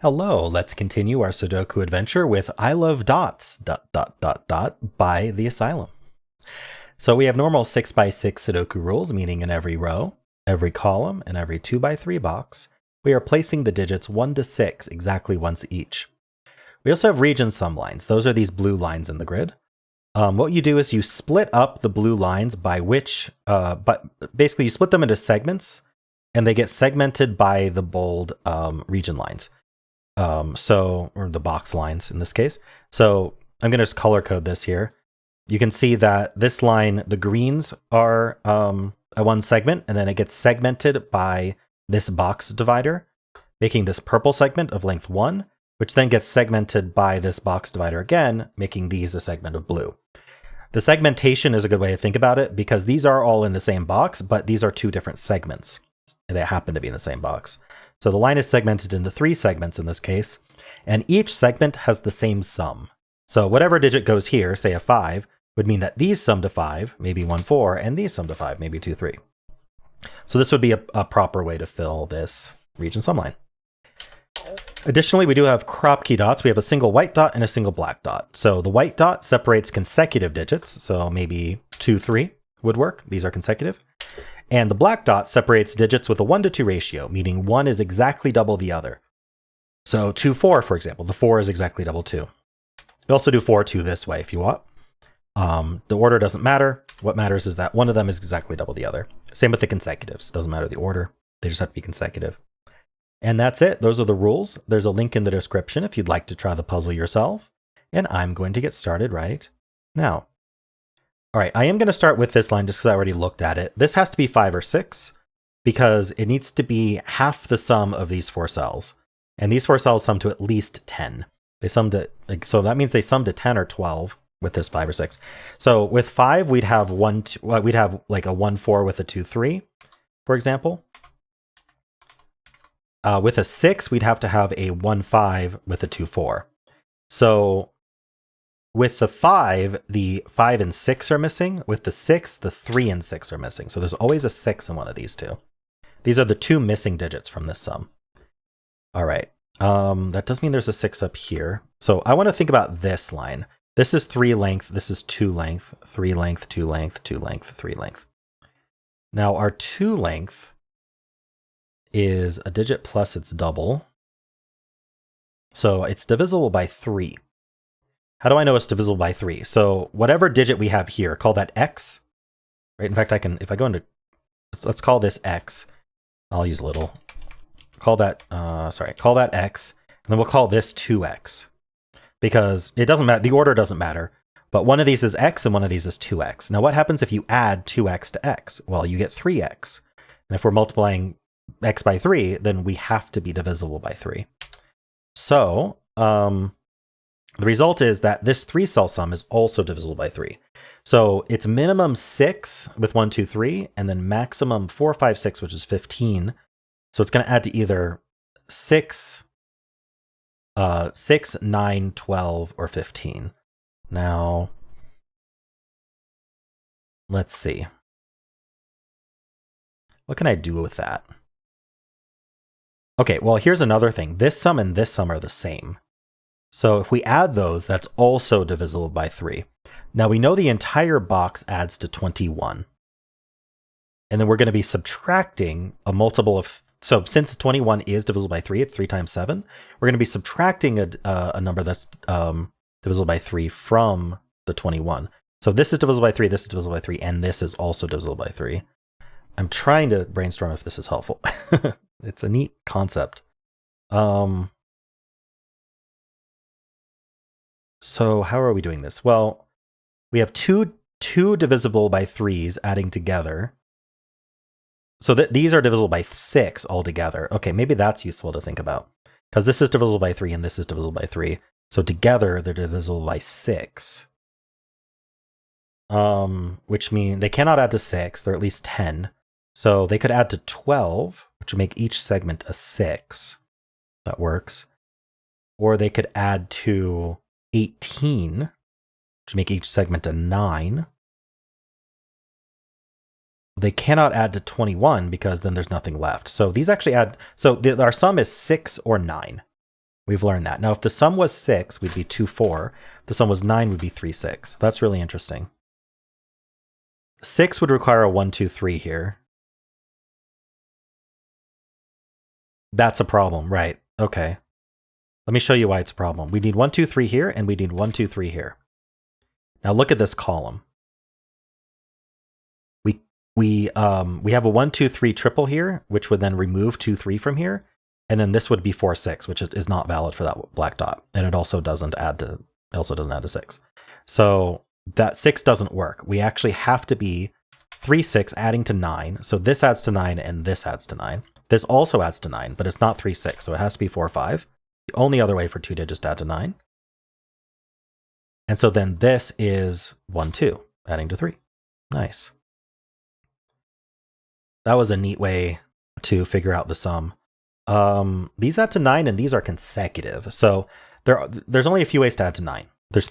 Hello, let's continue our Sudoku adventure with I Love Dots, by the Asylum. So we have normal 6x6 Sudoku rules, meaning in every row, every column, and every 2x3 box, we are placing the digits 1 to 6 exactly once each. We also have region sum lines. Those are these blue lines in the grid. What you do is you split up the blue lines by which, basically you split them into segments, and they get segmented by the bold region lines. Or the box lines in this case. So I'm going to just color code this here. You can see that this line, the greens are a one segment, and then it gets segmented by this box divider, making this purple segment of length 1, which then gets segmented by this box divider again, making these a segment of blue. The segmentation is a good way to think about it because these are all in the same box, but these are two different segments. They happen to be in the same box. So the line is segmented into 3 segments in this case, and each segment has the same sum. So whatever digit goes here, say a 5, would mean that these sum to 5, maybe 1, 4, and these sum to 5, maybe 2, 3. So this would be a proper way to fill this region sum line. Additionally, we do have crop key dots. We have a single white dot and a single black dot. So the white dot separates consecutive digits, so maybe 2, 3 would work. These are consecutive. And the black dot separates digits with a 1 to 2 ratio, meaning 1 is exactly double the other. So 2, 4, for example, the 4 is exactly double 2. You also do 4, 2 this way if you want. The order doesn't matter. What matters is that one of them is exactly double the other. Same with the consecutives. Doesn't matter the order. They just have to be consecutive. And that's it. Those are the rules. There's a link in the description if you'd like to try the puzzle yourself. And I'm going to get started right now. All right, I am going to start with this line just because I already looked at it. This has to be 5 or 6 because it needs to be half the sum of these 4 cells. And these 4 cells sum to at least 10. They sum to, so that means they sum to 10 or 12 with this 5 or 6. So with 5, we'd have we'd have like a 1, 4 with a 2, 3, for example. With a 6, we'd have to have a 1, 5 with a 2, 4. So with the 5 and 6 are missing. With the 6, the 3 and 6 are missing. So there's always a 6 in one of these two. These are the 2 missing digits from this sum. All right. That does mean there's a 6 up here. So I want to think about this line. This is 3 length. This is 2 length. 3 length, 2 length, 2 length, 3 length. Now our 2 length is a digit plus its double. So it's divisible by 3. How do I know it's divisible by 3? So whatever digit we have here, call that x. Right? In fact, I can, if I go into, let's call this x. I'll use little. Call that, call that x. And then we'll call this 2x. Because it doesn't matter, the order doesn't matter. But one of these is x and one of these is 2x. Now what happens if you add 2x to x? Well, you get 3x. And if we're multiplying x by 3, then we have to be divisible by 3. So, the result is that this 3-cell sum is also divisible by 3. So it's minimum 6 with 1, 2, 3, and then maximum 4, 5, 6, which is 15. So it's going to add to either 6, 9, 12, or 15. Now, let's see. What can I do with that? Okay, well, here's another thing. This sum and this sum are the same. So if we add those, that's also divisible by 3. Now we know the entire box adds to 21. And then we're going to be subtracting a multiple of, so since 21 is divisible by 3, it's 3 times 7, we're going to be subtracting a number that's divisible by 3 from the 21. So this is divisible by 3, this is divisible by 3, and this is also divisible by 3. I'm trying to brainstorm if this is helpful. It's a neat concept. So how are we doing this? Well, we have two divisible by 3s adding together. So these are divisible by 6 altogether. Okay, maybe that's useful to think about. Because this is divisible by 3 and this is divisible by 3. So together they're divisible by 6. Which means they cannot add to 6. They're at least 10. So they could add to 12, which would make each segment a 6. That works. Or they could add to 18 to make each segment a 9. They cannot add to 21 because then there's nothing left. So these actually add, so our sum is 6 or 9. We've learned that. Now, if the sum was 6, we'd be 2, 4. If the sum was 9, we'd be 3, 6. That's really interesting. 6 would require a 1, 2, 3 here. That's a problem, right? Okay. Let me show you why it's a problem. We need 1, 2, 3 here, and we need 1, 2, 3 here. Now look at this column. We have a 1, 2, 3 triple here, which would then remove 2, 3 from here, and then this would be 4, 6, which is not valid for that black dot, and it also doesn't add to 6. So that 6 doesn't work. We actually have to be 3, 6 adding to 9. So this adds to 9, and this adds to 9. This also adds to 9, but it's not 3, 6, so it has to be 4, 5. The only other way for 2 digits to add to 9. And so then this is 1, 2, adding to 3. Nice. That was a neat way to figure out the sum. These add to 9, and these are consecutive. So there's only a few ways to add to 9. There's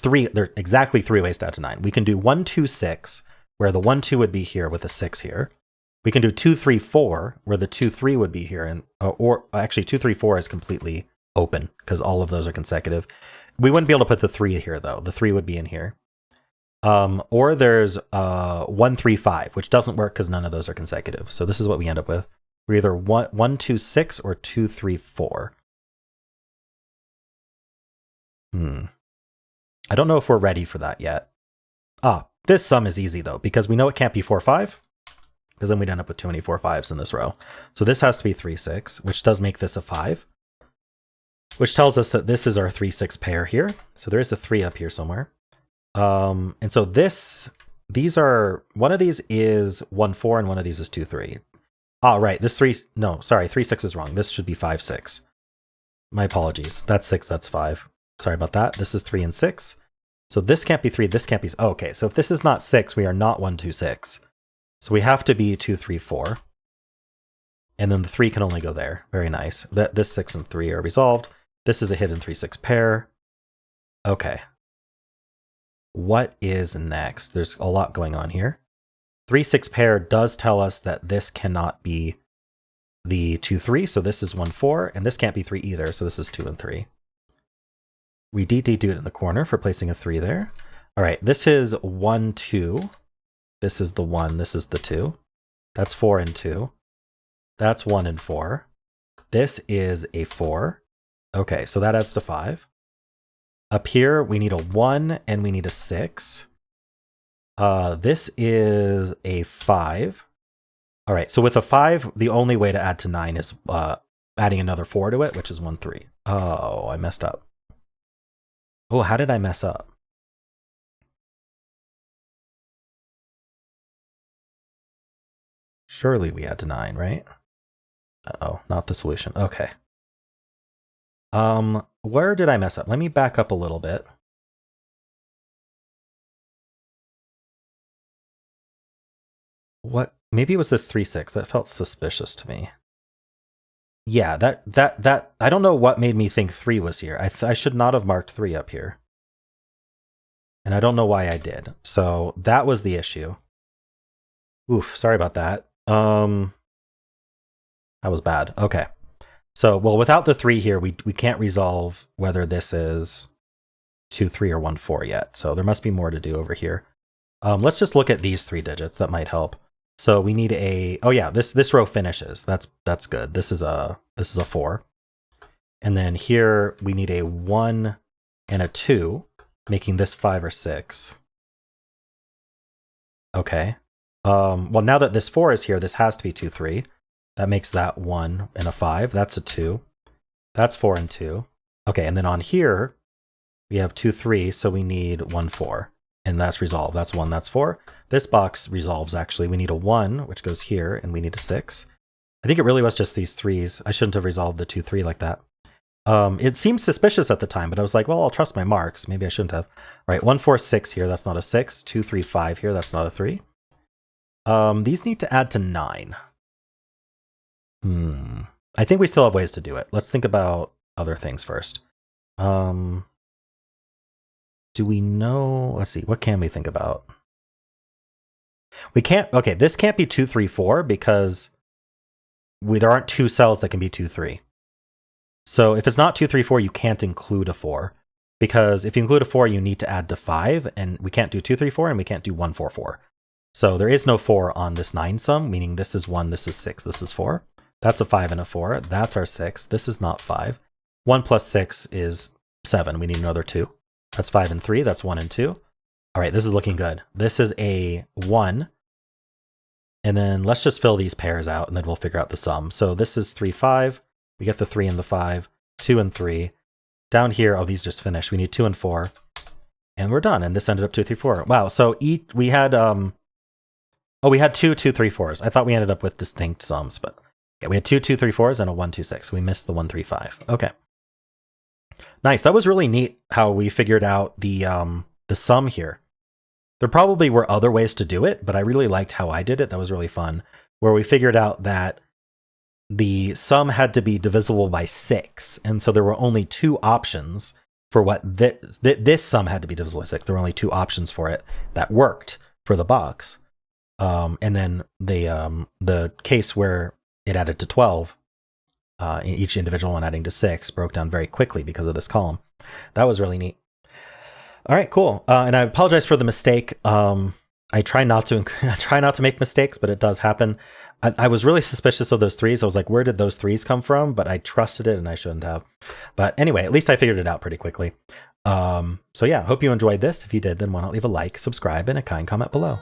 exactly 3 ways to add to 9. We can do 1, 2, 6, where the 1, 2 would be here with a 6 here. We can do 2, 3, 4, where the 2, 3 would be here. And or actually 2, 3, 4 is completely open because all of those are consecutive. We wouldn't be able to put the 3 here, though. The 3 would be in here. Or there's 1, 3, 5, which doesn't work because none of those are consecutive. So this is what we end up with. We're either 1, 2, 6 or 2, 3, 4. I don't know if we're ready for that yet. This sum is easy, though, because we know it can't be 4, 5, because then we'd end up with too many 4, 5s in this row. So this has to be 3, 6, which does make this a 5, which tells us that this is our 3, 6 pair here. So there is a 3 up here somewhere. And so these are, one of these is 1, 4, and one of these is 2, 3. Right, this 3, no, sorry, 3, 6 is wrong. This should be 5, 6. My apologies. That's 6, that's 5. Sorry about that. This is 3 and 6. So this can't be 3, this can't be, okay, so if this is not 6, we are not 1, 2, 6. So we have to be 2, 3, 4. And then the 3 can only go there. Very nice. This 6 and 3 are resolved. This is a hidden 3, 6 pair. Okay. What is next? There's a lot going on here. 3, 6 pair does tell us that this cannot be the 2, 3, so this is 1, 4, and this can't be 3 either, so this is 2 and 3. We do it in the corner for placing a 3 there. All right, this is 1, 2. This is the 1, this is the 2. That's 4 and 2. That's 1 and 4. This is a 4. Okay, so that adds to 5. Up here, we need a 1 and we need a 6. This is a 5. All right, so with a 5, the only way to add to 9 is adding another 4 to it, which is 1, 3. Oh, I messed up. Oh, how did I mess up? Surely we add to 9, right? Uh-oh, not the solution. Okay. Where did I mess up? Let me back up a little bit. What? Maybe it was this 3, 6. That felt suspicious to me. Yeah, that I don't know what made me think 3 was here. I should not have marked 3 up here. And I don't know why I did. So that was the issue. Oof, sorry about that. That was bad. Okay. So, well, without the 3 here, we can't resolve whether this is 2, 3, or 1, 4 yet. So there must be more to do over here. Let's just look at these 3 digits. That might help. So we need a, oh yeah, this row finishes. That's good. This is a 4. And then here we need a 1 and a 2, making this 5 or 6. Okay. Well, now that this 4 is here, this has to be 2, 3. That makes that 1 and a 5. That's a 2. That's 4 and 2. Okay, and then on here, we have 2, 3, so we need 1, 4. And that's resolved. That's 1, that's 4. This box resolves, actually. We need a 1, which goes here, and we need a 6. I think it really was just these 3s. I shouldn't have resolved the 2, 3 like that. It seemed suspicious at the time, but I was like, well, I'll trust my marks. Maybe I shouldn't have. All right, 1, 4, 6 here. That's not a 6. 2, 3, 5 here. That's not a 3. These need to add to 9. I think we still have ways to do it. Let's think about other things first. Do we know? Let's see. What can we think about? We can't. Okay, this can't be 2, 3, 4 because there aren't 2 cells that can be 2, 3. So if it's not 2, 3, 4, you can't include a 4. Because if you include a 4, you need to add to 5, and we can't do 2, 3, 4, and we can't do 1, 4, 4. So there is no 4 on this 9 sum, meaning this is 1, this is 6, this is 4. That's a 5 and a 4. That's our 6. This is not 5. 1 plus 6 is 7. We need another 2. That's 5 and 3. That's 1 and 2. All right, this is looking good. This is a 1. And then let's just fill these pairs out, and then we'll figure out the sum. So this is 3, 5. We get the 3 and the 5. 2 and 3. Down here, oh, these just finished. We need 2 and 4. And we're done. And this ended up 2, 3, 4. Wow, so we had... we had 2, 2, 3, 4s. I thought we ended up with distinct sums, but yeah, we had 2, 2, 3, 4s and a 1, 2, 6. We missed the 1, 3, 5. Okay. Nice. That was really neat how we figured out the sum here. There probably were other ways to do it, but I really liked how I did it. That was really fun. Where we figured out that the sum had to be divisible by 6. And so there were only 2 options for what this sum had to be divisible by 6. There were only 2 options for it that worked for the box. And then the case where it added to 12, each individual one adding to 6, broke down very quickly because of this column. That was really neat. All right, cool. And I apologize for the mistake. I try not to make mistakes, but it does happen. I was really suspicious of those 3s. I was like, where did those 3s come from? But I trusted it and I shouldn't have. But anyway, at least I figured it out pretty quickly. So yeah, hope you enjoyed this. If you did, then why not leave a like, subscribe, and a kind comment below.